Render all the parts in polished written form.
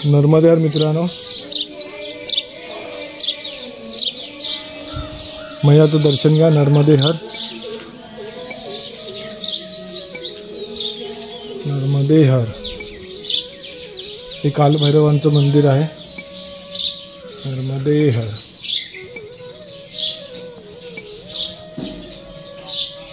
नर्मदे हर मित्रांनो, मैयाचं दर्शन घ्या नर्मदे हर. नर्मदे हर हे कालभैरवांचं मंदिर आहे. नर्मदे हर.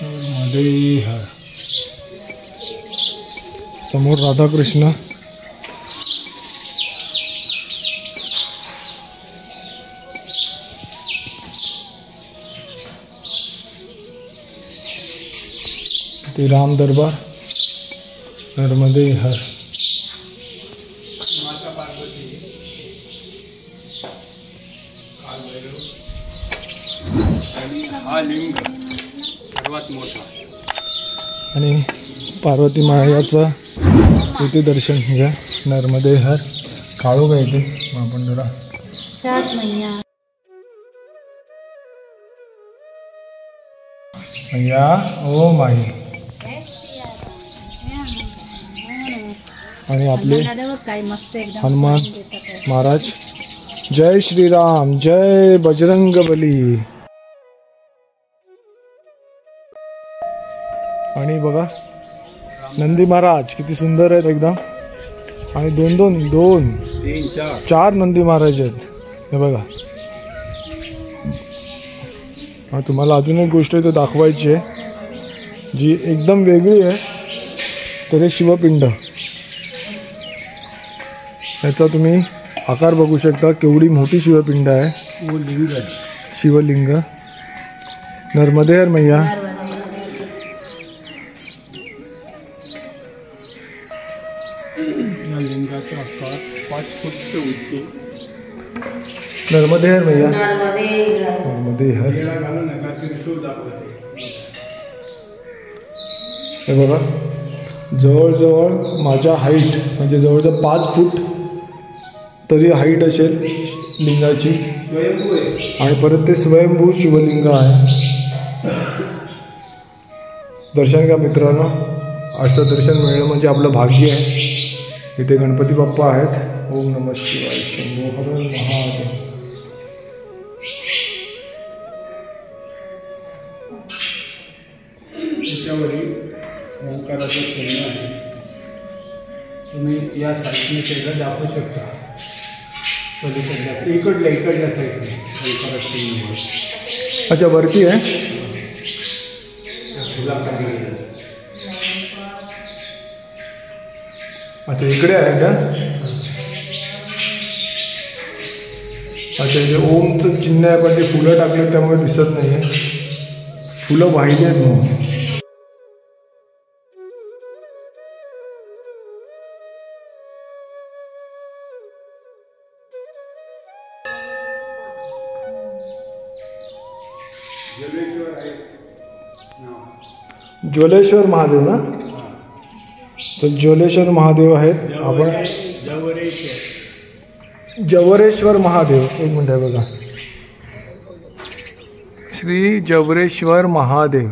नर्मदे हर. समोर राधाकृष्ण. ते राम दरबार. नर्मदे हर. हा लिंग सर्वात मोठा आणि पार्वती मायाचं इथे दर्शन घ्या. नर्मदे हर. काळू का इथे आपण जरा मैया ओ माई. आणि आपले हनुमान महाराज. जय श्रीराम, जय बजरंगबली. आणि बघा नंदी महाराज किती सुंदर आहेत एकदम. आणि दोन 4 नंदी महाराज आहेत हे बघा. तुम्हाला अजून एक गोष्ट इथे दाखवायची आहे जी एकदम वेगळी आहे. तर हे शिवपिंड. याचा तुम्ही आकार बघू शकता, केवढी मोठी शिवपिंड आहे. शिवलिंग. नर्मदे हर मैया. या लिंगाचा आकार 5 फूट उंची. नर्मदे हर मैया. नर्मदे हर. हे बघा जवळजवळ माझ्या हाईट म्हणजे जवळजवळ 5 फूट तरी हाईट असेल लिंगाची. आणि परत ते स्वयंभू शिवलिंग आहे. दर्शन घ्या मित्रांनो. असं दर्शन मिळणं म्हणजे आपलं भाग्य आहे. इथे गणपती बाप्पा आहेत. ओम नमः शिवाय. शंभो हर महादेव. त्याच्यावरील ओंकाराचं चिन्ह आहे. तुम्ही या साईडने त्याला दाखवू शकता. इकडल्या साईडने ओंकाराचं चिन्ह. अच्छा वरती आहे. अच्छा इकडे आहे का. अच्छा इथे ओमचं चिन्ह आहे पण ते फुलं टाकले त्यामुळे दिसत नाही आहे. फुलं वाहिली आहेत मग. ज्वलेश्वर महादेव ना. तर ज्वलेश्वर महादेव आहेत. आपण जवरेश्वर महादेव. एक मिनिट आहे बघा. श्री जवरेश्वर महादेव.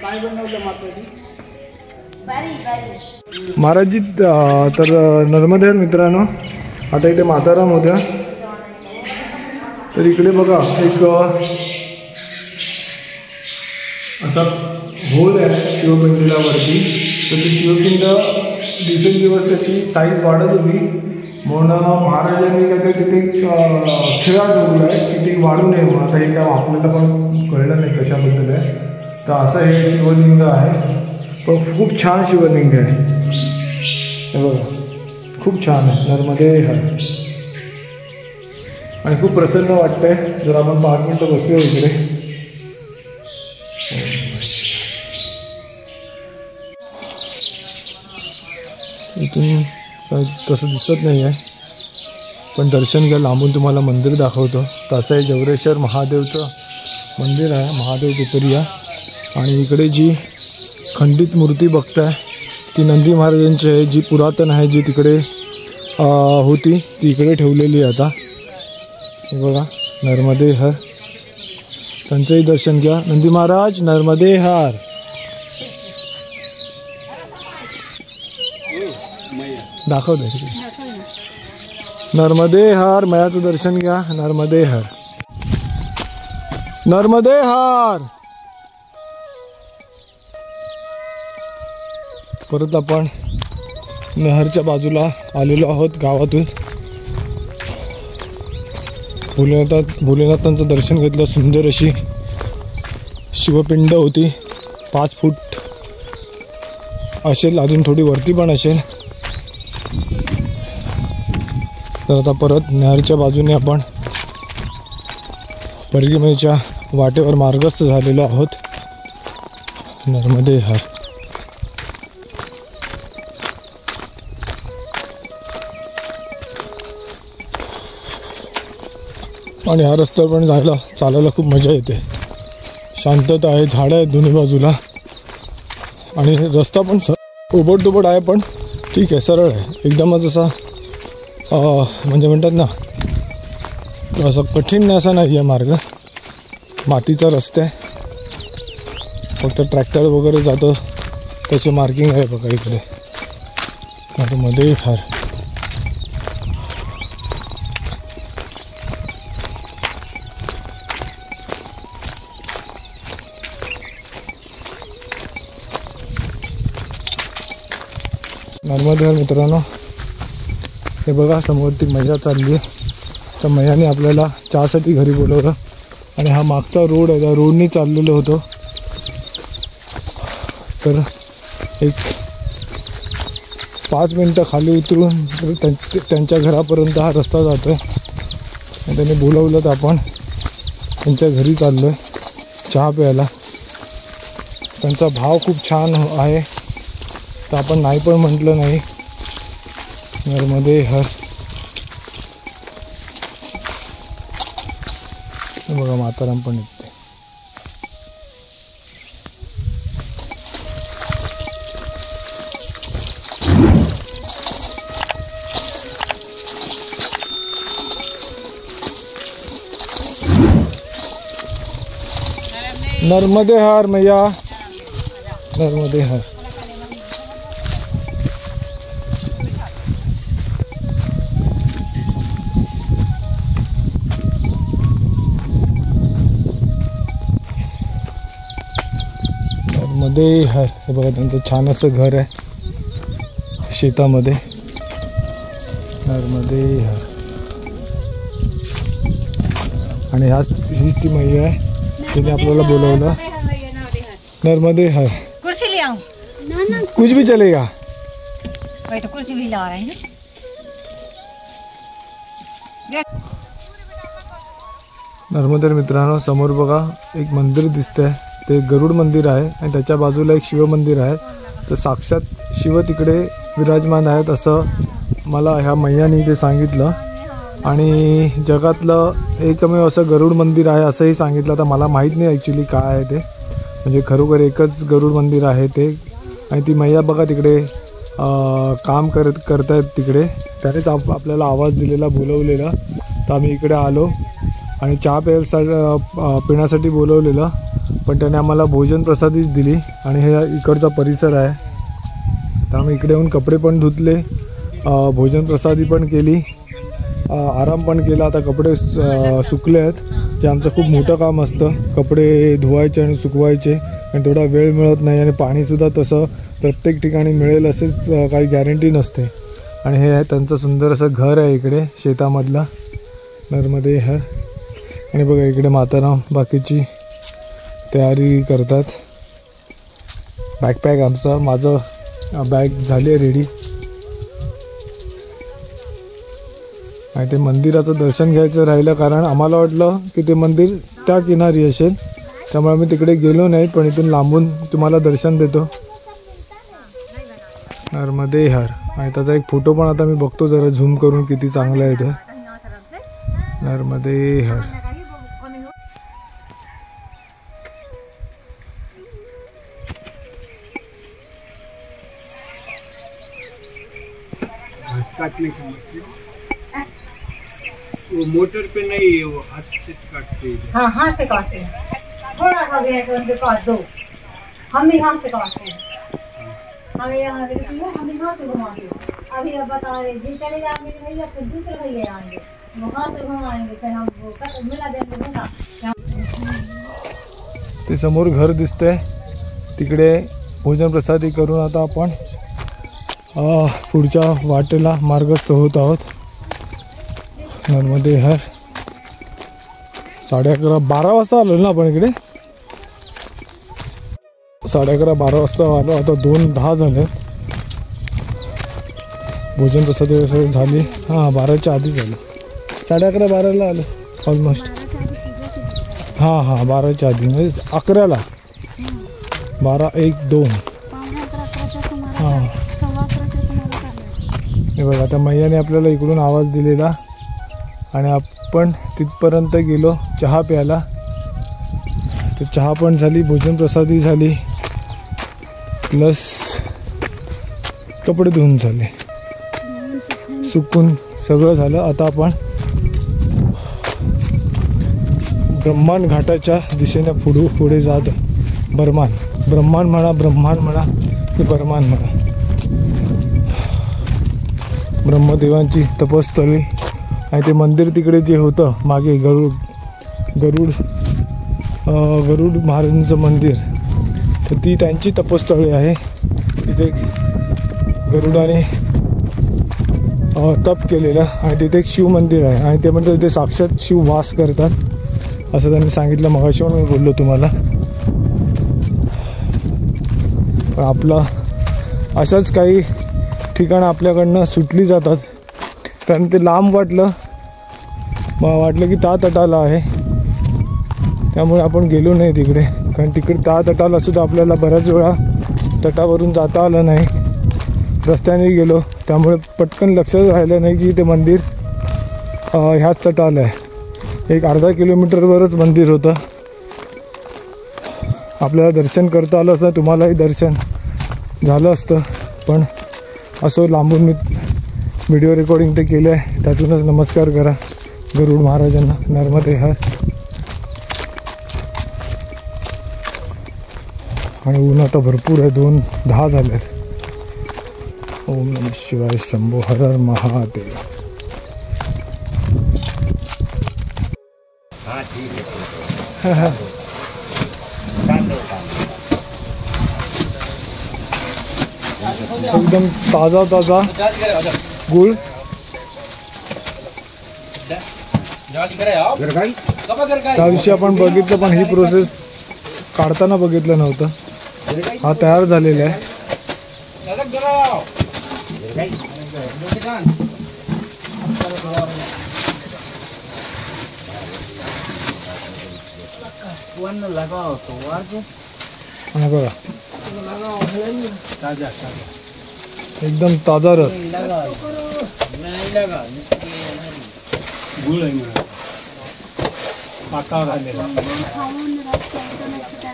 काय बनवलं महाराजजी. तर नर्मदे मित्रांनो, आता इथे माताराम होत्या. तर इकडे बघा एक असा होल आहे शिवपिंडीला वरती. तर ती शिवपिंड दिवसेंदिवस त्याची साईज वाढत होती म्हणून महाराजांनी काहीतरी तिथे खेळा ठेवला आहे की ती वाढू नये. मग आता हे काय आपल्याला पण कळलं नाही कशाबद्दल आहे. तर असं हे शिवलिंग आहे. पण खूप छान शिवलिंग आहे हे बघा. खूप छान आहे. नर्मदे हर. आणि खूप प्रसन्न वाटतंय. जर आपण 5 मिनटं बसूया इकडे. इथून तसं दिसत नाही आहे पण दर्शन घ्या. लांबून तुम्हाला मंदिर दाखवतो. तसं आहे जवरेश्वर महादेवचं मंदिर आहे. महादेव पिपरिया. आणि इकडे जी खंडित मूर्ती बघताय ती नंदी महाराजांची आहे. जी पुरातन आहे जी तिकडे होती ती इकडे ठेवलेली आहे आता. हे बघा नर्मदे हर. त्यांचंही दर्शन घ्या. नंदी महाराज नर्मदे हार. दाखव दे नर्मदे हार. मयाचं दर्शन घ्या. नर्मदे हार. नर्मदे हार. परत आपण नहरच्या बाजूला आलेलो आहोत गावातून. भोलेनाथांचं दर्शन घेतलं. सुंदर अशी शिवपिंड होती. 5 फूट असेल, अजून थोडी वरती पण असेल. तर आता परत नहरच्या बाजूने आपण परिक्रमेच्या वाटेवर मार्गस्थ झालेलो आहोत. नर्मदे हार. आणि ह्या रस्त्यावर पण चालायला खूप मजा येते. शांतता आहे, झाडं आहेत दोन्ही बाजूला आणि रस्ता पण ओबडधोबड आहे, पण ठीक आहे, सरळ आहे एकदमच. असा म्हणजे म्हणतात ना, असं कठीण नाही असा नाही आहे मार्ग. मातीचा रस्ता आहे, फक्त ट्रॅक्टर वगैरे जातं त्याचे मार्किंग आहे बघा इकडे. नर्मदे हार. नर्मदे हार मित्रांनो, हे बघा समोर ती मैया चालली आहे. त्या मैयाने आपल्याला चहासाठी घरी बोलवलं आणि हा मागचा रोड आहे, त्या रोडनी चाललेलो होतो. तर एक 5 मिनटं खाली उतरून त्यांच्या घरापर्यंत हा रस्ता जातो आहे. आणि त्यांनी बोलवलं तर आपण त्यांच्या घरी चाललो आहे चहा प्यायला. त्यांचा भाव खूप छान आहे, तर आपण नाही पण म्हटलं नाही. नर्मदे हार. बघा माताराम पण येते. नर्मदे हार मैया. नर्मदे हार. नर्मदे हार. हे बघा त्यांचं छान असं घर आहे शेतामध्ये. नर्मदे हार. आणि हीच ती मैया आहे जिने आपल्याला बोलवलं. नर्मदे हार. कुर्सी ले आऊं? ना कुछ भी चलेगा. वही तो कुर्सी भी ला रहे हैं. नर्मदे मित्रांनो, समोर बघा एक मंदिर दिसतंय. ते गरुड मंदिर आहे आणि त्याच्या बाजूला एक शिव मंदिर आहे. तर साक्षात शिव तिकडे विराजमान आहेत असं मला ह्या मैयानी ते सांगितलं. आणि जगातलं एकमेव असं गरुड मंदिर आहे असंही सांगितलं. तर मला माहीत नाही ॲक्च्युली काय आहे ते, म्हणजे खरोखर एकच गरुड मंदिर आहे ते. आणि ती मैया बघा तिकडे काम करतायत तिकडे. त्यानेच आपल्याला आवाज दिलेला, बोलवलेला. तर आम्ही इकडे आलो आणि चहा पिण्यासाठी बोलवलेलं, पण त्याने आम्हाला भोजन प्रसादीच दिली. आणि हे इकडचा परिसर आहे. तर आम्ही इकडे येऊन कपडे पण धुतले, भोजन प्रसादी पण केली, आराम पण केला. आता कपडे सुकले आहेत, जे आमचं खूप मोठं काम असतं, कपडे धुवायचे आणि सुकवायचे. आणि तेवढा वेळ मिळत नाही आणि पाणीसुद्धा तसं प्रत्येक ठिकाणी मिळेल असेच काही गॅरंटी नसते. आणि हे आहे त्यांचं सुंदर असं घर आहे इकडे शेतामधलं. नर्मदे हार. आणि बघा इकडे माताराम बाकीची तयारी करतात. बॅकपॅक माझं बॅग झाली आहे रेडी. आणि ते मंदिराचं दर्शन घ्यायचं राहिलं, कारण आम्हाला वाटलं की ते मंदिर त्या किनारी असेल, त्यामुळे आम्ही तिकडे गेलो नाही. पण इथून लांबून तुम्हाला दर्शन देतो. नर्मदे हार. आणि त्याचा एक फोटो पण आता मी बघतो जरा झूम करून किती चांगला आहे ते. नर्मदे हार. काटने का वो मोटर पे नहीं, वो हाथ से काटते हैं. हाँ, हाथ से काटते हैं. खा गए तो उनके पास दो, हम यहाँ से काटते हैं, हमें यहाँ हम यहाँ से घुमाते हैं। अभी अब बता रहे जिन चले जाएंगे भैया फिर दूसरे भैया आएंगे, वहाँ से घुमाएंगे, फिर हम वो मिला देंगे ना। ते समोर घर दिसतंय, तिकडे भोजन प्रसादी करून आता आपण पुढच्या वाटेला मार्गस्थ होत आहोत। नर्मदे हर 11:30-12 वाजता आलो ना आपण इकडे, 11:30-12 वाजता आलो, आता 2:10 झाले। भोजन प्रसादी झाली, हां 12च्या आधी झालं, 11:30-12ला आलो ऑलमोस्ट। हां 12च्या आधी म्हणजे 11ला, 12, 1, 2 हां। हे बघा आता मैयाने आपल्याला इकडून आवाज दिलेला आणि आपण तिथपर्यंत गेलो चहा प्यायला। तर चहा पण झाली, भोजन प्रसादी झाली, प्लस कपडे धुवून झाले, सुकून सगळं झालं। आता आपण ब्रह्मांड घाटाच्या दिशेने पुढे जात, ब्रह्मांड म्हणा की बर्मान म्हणा, ब्रह्मदेवांची तपस्थळी आणि ते मंदिर तिकडे जे होतं मागे गरुड महाराजांचं मंदिर, तर ती त्यांची तपस्थळी आहे। तिथे गरुडाने तप केलेलं आणि तिथे एक शिव मंदिर आहे आणि ते म्हणजे तिथे साक्षात शिव वास करतात असं त्यांनी सांगितलं। मगाशी मी बोललो तुम्हाला, पण आपला अशाच काही ठिकाणं आपल्याकडनं सुटली जातात, कारण ते लांब वाटलं की त्या तटाला आहे, त्यामुळे आपण गेलो नाही तिकडे। कारण तिकडे त्या तटाला सुद्धा आपल्याला बऱ्याच वेळा तटावरून जाता आलं नाही, रस्त्याने गेलो, त्यामुळे पटकन लक्षात राहिलं नाही की ते मंदिर ह्याच तटाला आहे। एक अर्धा किलोमीटरवरच मंदिर होतं, आपल्याला दर्शन करता आलं असतं, तुम्हालाही दर्शन झालं असतं, पण असो लांबून मी व्हिडिओ रेकॉर्डिंग ते केलं आहे, त्यातूनच नमस्कार करा गरुड महाराजांना। नर्मदे हर। आणि ऊन आता भरपूर आहे, 2:10 झालेत। ओम नमः शिवाय, शंभो हर हर महादेव। एकदम ताजा गुळ, त्या दिवशी आपण बघितलं पण ही प्रोसेस काढताना बघितलं नव्हतं, हा तयार झालेला आहे। बघा एकदम ताजा रस, गुळ आहे पाकावर आलेला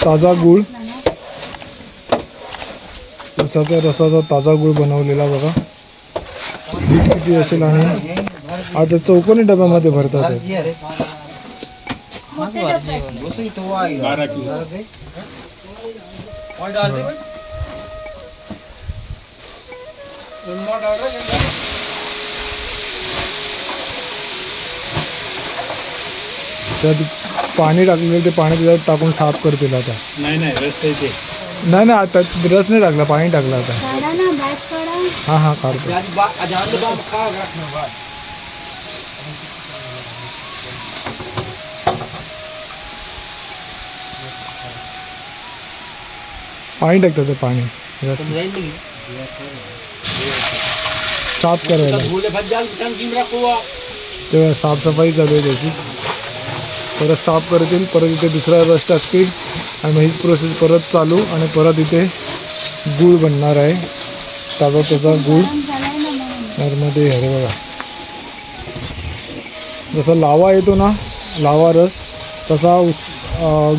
ताजा गुळ, उसाच्या रसाचा ताजा गुळ बनवलेला बघा। हीट किती असेल आणि आता चौकोनी डब्यामध्ये भरतात। 12 किलो त्यात पाणी टाकलेलं, ते पाणी त्याच्यात टाकून साफ करतील आता। नाही रस आहे ते, नाही आता रस नाही टाकला, पाणी टाकलं आता। हां काढतो। पाणी टाकतं ते, पाणी रस साफ करायला, तेव्हा साफसफाई चालू आहे त्याची, परत साफ करतील, परत इथे दुसरा रस टाकतील आणि मग हीच प्रोसेस परत चालू आणि परत इथे गूळ बनणार आहे, ताजा गूळ नर्मदे हर। बघा जसा लावा येतो ना, लावा रस, तसा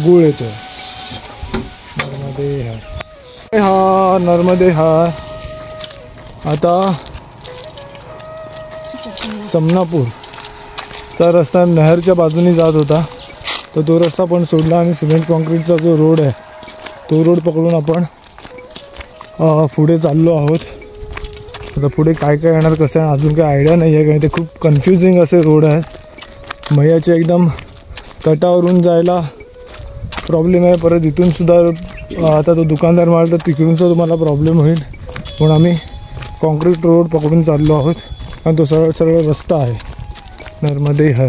गूळ येतो। नर्मदे हर, हा नर्मदे हर। आता समनापूरचा रस्ता नहरच्या बाजूने जात होता, तर तो रस्ता पण सोडला आणि सिमेंट कॉन्क्रीटचा जो रोड आहे तो रोड पकडून आपण पुढे चाललो आहोत. आता पुढे काय काय येणार कसं आहे अजून काही आयडिया नाही आहे, कारण ते खूप कन्फ्युजिंग असे रोड आहेत. मैयाचे एकदम तटावरून जायला प्रॉब्लेम आहे. परत इथूनसुद्धा आता तो दुकानदार म्हणाल तर तिकडूनचा तुम्हाला प्रॉब्लेम होईल, म्हणून आम्ही कॉन्क्रीट रोड पकडून चाललो आहोत. कारण तो सरळ सरळ रस्ता आहे नर्मदे हर.